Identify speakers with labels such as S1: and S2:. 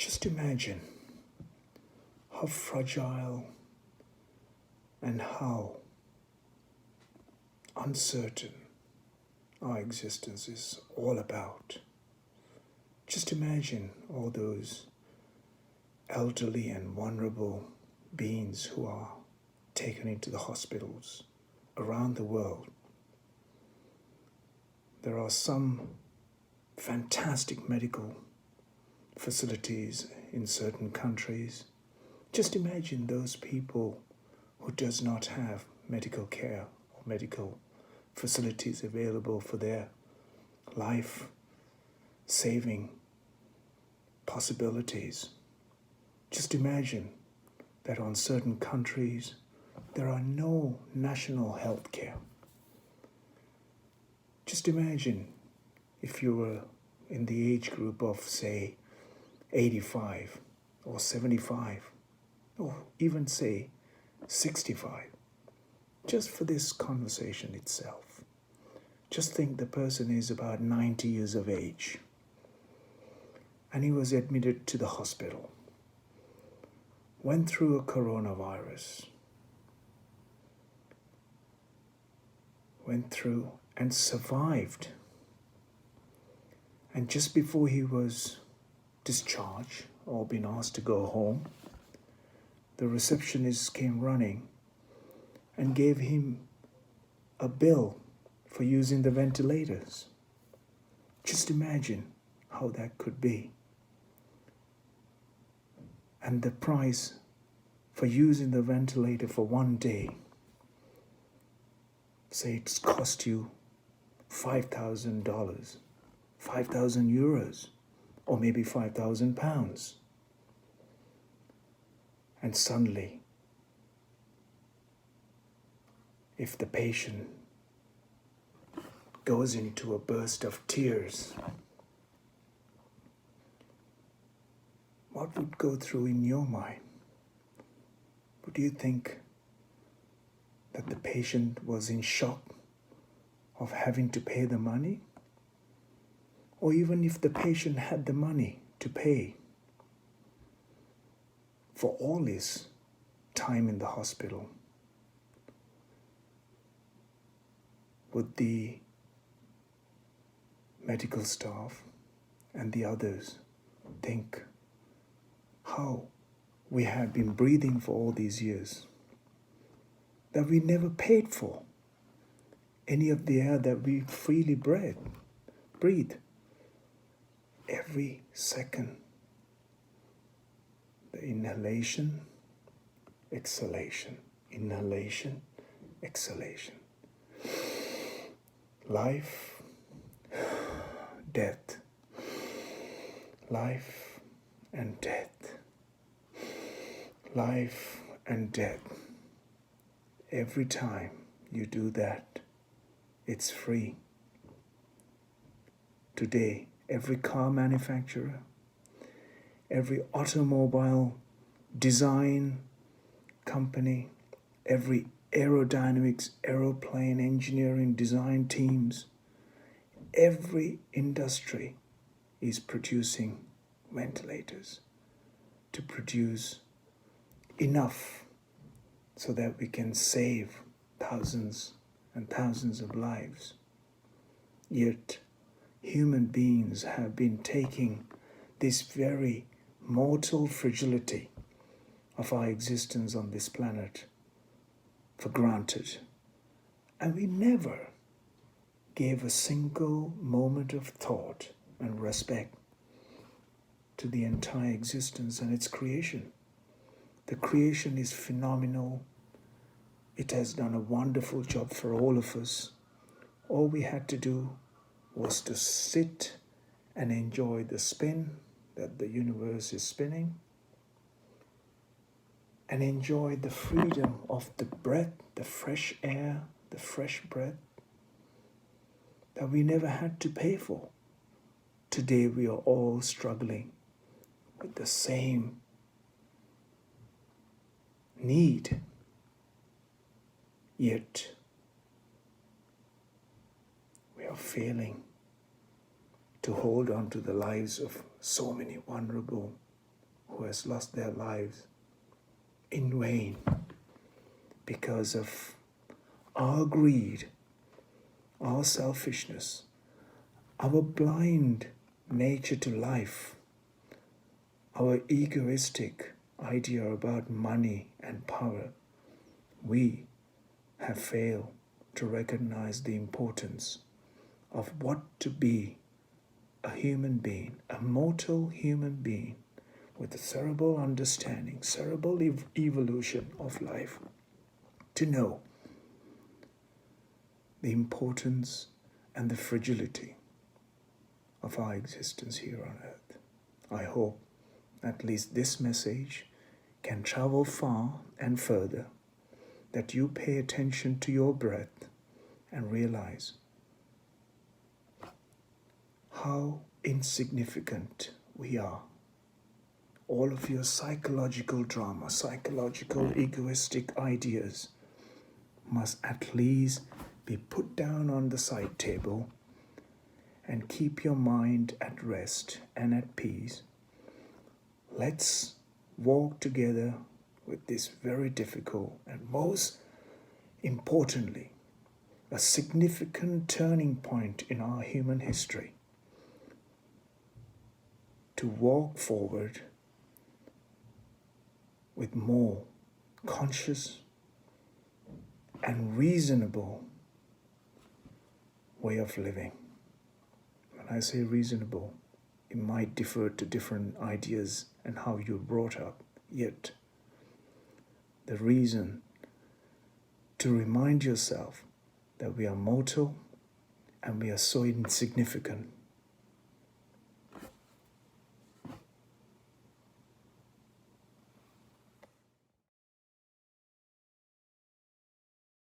S1: Just imagine how fragile and how uncertain our existence is all about. Just imagine all those elderly and vulnerable beings who are taken into the hospitals around the world. There are some fantastic medical facilities in certain countries. Just imagine those people who does not have medical care or medical facilities available for their life-saving possibilities. Just imagine that on certain countries there are no national health care. Just imagine if you were in the age group of, say, 85 or 75, or even say 65, just for this conversation itself. Just think the person is about 90 years of age and he was admitted to the hospital, went through a coronavirus, went through and survived. And just before he was discharged or been asked to go home, the receptionist came running and gave him a bill for using the ventilators. Just imagine how that could be. And the price for using the ventilator for one day, say it's cost you $5,000, 5,000 euros, or maybe 5,000 pounds. And suddenly, if the patient goes into a burst of tears, what would go through in your mind? Would you think that the patient was in shock of having to pay the money? Or even if the patient had the money to pay for all his time in the hospital, would the medical staff and the others think how we have been breathing for all these years, that we never paid for any of the air that we freely breathe every second? The inhalation, exhalation, inhalation, exhalation. Life, death, life and death, life and death. Every time you do that, it's free. Today, every car manufacturer, every automobile design company, every aerodynamics, aeroplane engineering design teams, every industry is producing ventilators to produce enough so that we can save thousands and thousands of lives. Yet, human beings have been taking this very mortal fragility of our existence on this planet for granted. And we never gave a single moment of thought and respect to the entire existence and its creation. The creation is phenomenal. It has done a wonderful job for all of us. All we had to do was to sit and enjoy the spin that the universe is spinning, and enjoy the freedom of the breath, the fresh air, the fresh breath that we never had to pay for. Today we are all struggling with the same need, yet we are failing to hold on to the lives of so many vulnerable who has lost their lives in vain because of our greed, our selfishness, our blind nature to life, our egoistic idea about money and power. We have failed to recognize the importance of what to be a human being, a mortal human being with a cerebral understanding, cerebral evolution of life, to know the importance and the fragility of our existence here on earth. I hope at least this message can travel far and further, that you pay attention to your breath and realize how insignificant we are. All of your psychological drama, psychological egoistic ideas must at least be put down on the side table and keep your mind at rest and at peace. Let's walk together with this very difficult and most importantly, a significant turning point in our human history, to walk forward with more conscious and reasonable way of living. When I say reasonable, it might differ to different ideas and how you're brought up, yet the reason to remind yourself that we are mortal and we are so insignificant